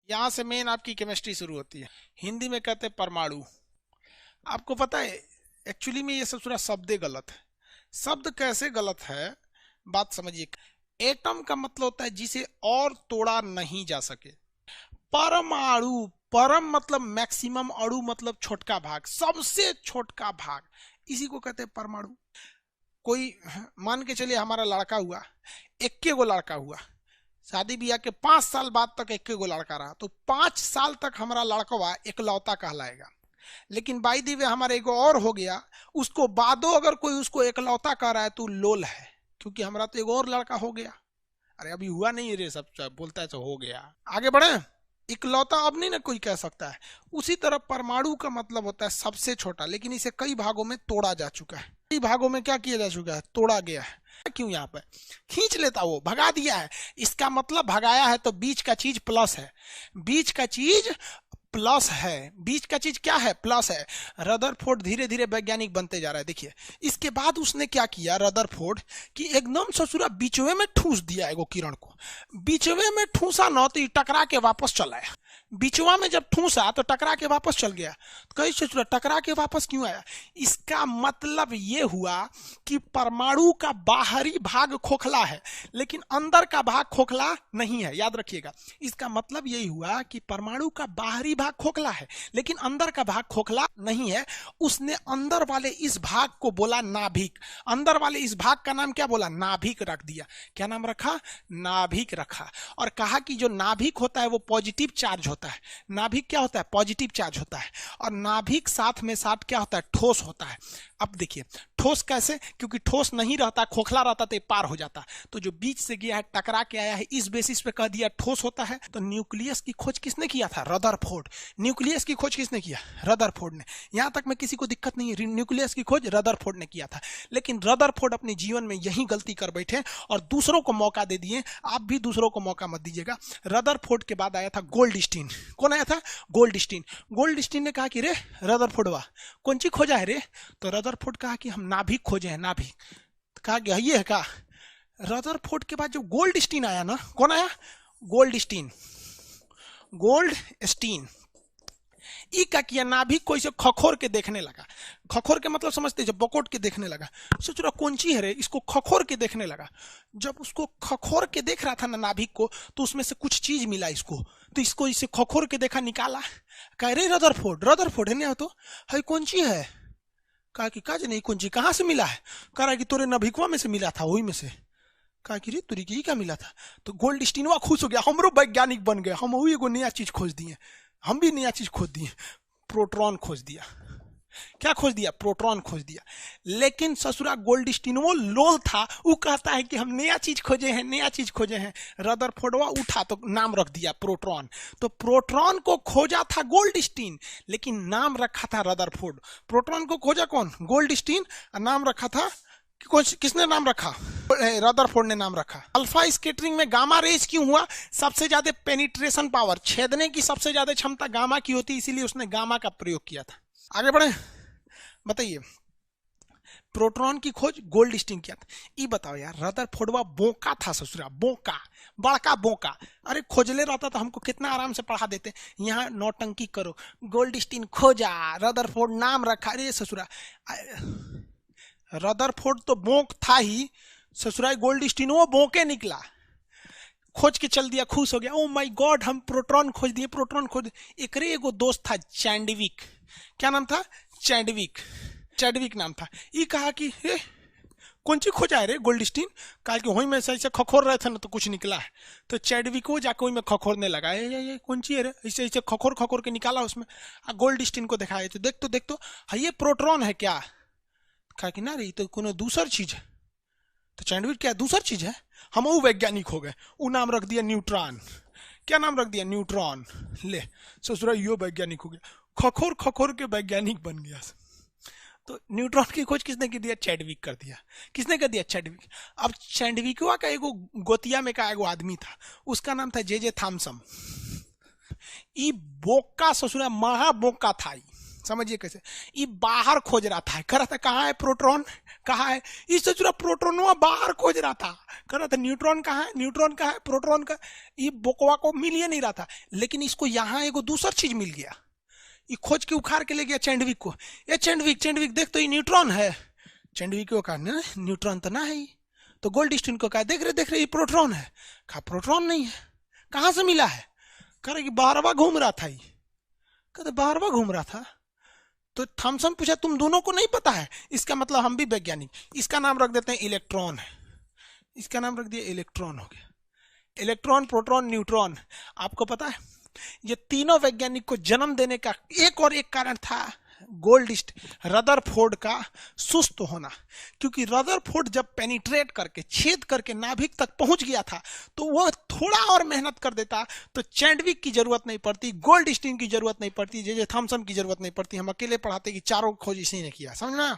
यहाँ से मेन आपकी केमिस्ट्री शुरू होती है। हिंदी में कहते हैं परमाणु। आपको पता है एक्चुअली में ये सब पूरा शब्द गलत है। शब्द कैसे गलत है बात समझिए। एटम का मतलब होता है जिसे और तोड़ा नहीं जा सके। परमाणु, परम मतलब मैक्सिमम, अणु मतलब छोटका भाग, सबसे छोटका भाग, इसी को कहते हैं परमाणु। कोई मान के चलिए हमारा लड़का हुआ, इक्के गो लड़का हुआ, शादी ब्याह के 5 साल बाद तक इक्के गो लड़का रहा, तो 5 साल तक हमारा लड़का एकलौता कहलाएगा। लेकिन बाई दी वे हमारा एगो और हो गया, उसको बादो अगर कोई उसको एकलौता कह रहा है तो लोल है, क्योंकि हमारा तो एगो और लड़का हो गया। अरे अभी हुआ नहीं रे, सब बोलता है तो हो गया। आगे बढ़े, इकलौता अब नहीं ना कोई कह सकता है। उसी तरह परमाणु का मतलब होता है सबसे छोटा, लेकिन इसे कई भागों में तोड़ा जा चुका है। कई भागों में क्या किया जा चुका है, तोड़ा गया है। क्यों यहाँ पे खींच लेता, वो भगा दिया है। इसका मतलब भगाया है तो बीच का चीज प्लस है, बीच का चीज प्लस है, बीच का चीज क्या है, प्लस है। रदरफोर्ड धीरे धीरे वैज्ञानिक बनते जा रहा है। देखिए इसके बाद उसने क्या किया रदरफोर्ड कि एकदम ससुरा बीचवे में ठूस दिया एगो किरण को। बीचवे में ठूसा न तो टकरा के वापस चला आया। बीचवा में जब ठूसा तो टकरा के वापस चल गया। कई ससुरा टकरा के वापस क्यों आया? इसका मतलब ये हुआ कि परमाणु का बाहरी भाग खोखला है लेकिन अंदर का भाग खोखला नहीं है। याद रखिएगा, इसका मतलब यही हुआ कि परमाणु का बाहरी भाग खोखला है लेकिन अंदर का भाग खोखला नहीं है। उसने अंदर वाले इस भाग को बोला नाभिक। अंदर वाले इस भाग का नाम क्या बोला, नाभिक रख दिया। क्या नाम रखा, नाभिक रखा। और कहा कि जो नाभिक होता है वो पॉजिटिव चार्ज होता है। नाभिक क्या होता है, पॉजिटिव चार्ज होता है। और नाभिक साथ में साथ क्या होता है, ठोस होता है। अब देखिए ठोस कैसे, क्योंकि ठोस नहीं रहता, खोखला रहता तो पार हो जाता। तो जो बीच से गया है टकरा के आया है, इस बेसिस पे कह दिया ठोस होता है। तो न्यूक्लियस की खोज किसने किया था, रदरफोर्ड। न्यूक्लियस की खोज किसने किया, रदरफोर्ड ने। यहां तक में किसी को दिक्कत नहीं है, न्यूक्लियस की खोज रदरफोर्ड ने किया था। लेकिन रदरफोर्ड अपने जीवन में यही गलती कर बैठे और दूसरों को मौका दे दिए। आप भी दूसरों को मौका मत दीजिएगा। रदरफोर्ड के बाद आया था गोल्डस्टीन। कौन आया था, गोल्डस्टीन। गोल्डस्टीन ने कहा कि रे रदरफोर्ड वाह कौन सी खोजा है रे, तो रदरफोर्ड कहा कि हम नाभिक खोजे हैं, नाभिक। तो कहा कि ये है का। रदरफोर्ड के बाद जो गोल्डस्टीन आया ना, कौन आया, गोल्डस्टीन। गोल्डस्टीन ई का किया, नाभिक को इसे खखोर के देखने लगा। खखोर के मतलब समझते, जब बकोट के देखने लगा, सोच रहा कौन सी है रे, इसको खखोर के देखने लगा। जब उसको खखोर के देख रहा था ना नाभिक को, तो उसमें से कुछ चीज मिला इसको। तो इसको इसे खखोर के देखा, निकाला। कह रे रदरफोर्ड, रदरफोर्ड है नहीं तो है कौन सी है। कहा कि काज नहीं कौन सी, कहाँ से मिला है। कह रहा कि तोरे नाभिकवा में से मिला था, वही में से। कहा कि रे तुरी की क्या मिला था। तो गोल्डस्टीनवा खुश हो गया, हमरो वैज्ञानिक बन गए, हम वही एगो नया चीज खोज दिए। हम भी नया चीज खोज दिए, प्रोटॉन खोज दिया। क्या खोज दिया, प्रोटॉन खोज दिया। लेकिन ससुरा गोल्डस्टीन वो लोल था, वो कहता है कि हम नया चीज खोजे हैं, नया चीज खोजे हैं। रदरफोर्डवा उठा तो नाम रख दिया प्रोटॉन। तो प्रोटॉन को खोजा था गोल्डस्टीन लेकिन नाम रखा था रदरफोर्ड। प्रोटॉन को खोजा कौन, गोल्डस्टीन, और नाम रखा था, किसने नाम रखा, रदरफोर्ड ने नाम रखा। अल्फा स्कैटरिंग में गामा रेज क्यों हुआ, सबसे ज्यादा पेनिट्रेशन पावर, छेदने की सबसे ज्यादा क्षमता गामा की होती, इसीलिए उसने गामा का प्रयोग किया था। आगे बढ़े, बताइए प्रोटॉन की खोज गोल्डस्टीन किया था। ये बताओ यार, रदरफोर्डवा बोका था ससुरा, बोका, बड़का बोका। अरे खोजले रहता तो हमको कितना आराम से पढ़ा देते। यहाँ नौटंकी करो, गोल्डस्टीन खोजा, रदरफोर्ड नाम रखा। अरे ससुरा, रदरफोर्ड तो बोक था ही, ससुराल गोल्डस्टीन वो बोके निकला, खोज के चल दिया, खुश हो गया। ओ माय गॉड, हम प्रोटॉन खोज दिए, प्रोटॉन खोज। एक एगो दोस्त था चैंडविक, क्या नाम था, चैंडविक, चैंडविक नाम था। ये कहा कि कौन सी खोजा है रे गोल्डस्टीन। कहा कि वही में ऐसे खखोर रहे थे ना तो कुछ निकला है। तो चैंडविक वो जाकर वही में खखोरने लगा, ये कौन सी है रे, ऐसे ऐसे खखोर खखोर के निकाला उसमें। गोल्डस्टीन को दिखाया, तो देख तो हाँ ये प्रोटॉन है क्या। कहा कि ना रे तो कोनो दूसर चीज है। तो चैंडविक क्या दूसर चीज है, हम वो वैज्ञानिक हो गए, वो नाम रख दिया न्यूट्रॉन। क्या नाम रख दिया, न्यूट्रॉन। ले ससुरा यो वैज्ञानिक हो गया, खखोर खखोर के वैज्ञानिक बन गया। तो न्यूट्रॉन की खोज किसने कर दिया, चैंडविक कर दिया। किसने कर दिया, चैंडविक। अब चैंडविकवा का एगो गोतिया में का एगो आदमी था, उसका नाम था जे थॉमसन। ई बोका ससुरा महा बोका था, समझिए कैसे, ये बाहर खोज रहा था, कह रहा था कहाँ है प्रोटॉन, कहाँ है, ये सोच रहा प्रोटॉन बाहर खोज रहा था, कह रहा था न्यूट्रॉन कहाँ है, न्यूट्रॉन कहाँ है, प्रोटॉन का, ये बोकवा को मिल ही नहीं रहा था। लेकिन इसको यहाँ एगो दूसर चीज मिल गया, ये खोज के उखाड़ के ले गया चैंडविक को, ये चैंडविक चैंडविक देख तो ये न्यूट्रॉन है, चैंडविक को कहा ना न्यूट्रॉन तो ना है, तो गोल्डस्टीन को कहा देख रहे ये प्रोटॉन है, कहा प्रोटॉन नहीं है, कहाँ से मिला है, कह रहे कि बारवा घूम रहा था, ये कहते बारवा घूम रहा था। तो थॉमसन पूछा तुम दोनों को नहीं पता है, इसका मतलब हम भी वैज्ञानिक, इसका नाम रख देते हैं इलेक्ट्रॉन है, इसका नाम रख दिया इलेक्ट्रॉन हो गया, इलेक्ट्रॉन प्रोटॉन न्यूट्रॉन। आपको पता है ये तीनों वैज्ञानिक को जन्म देने का एक और एक कारण था गोल्डस्ट रदरफोर्ड का सुस्त होना, क्योंकि रदरफोर्ड जब पेनिट्रेट करके छेद करके नाभिक तक पहुंच गया था तो वह थोड़ा और मेहनत कर देता तो चैंडविक की जरूरत नहीं पड़ती, गोल्डस्टीन की जरूरत नहीं पड़ती, जे थॉमसन की जरूरत नहीं पड़ती, हम अकेले पढ़ाते कि चारों खोज इसी ने किया, समझना।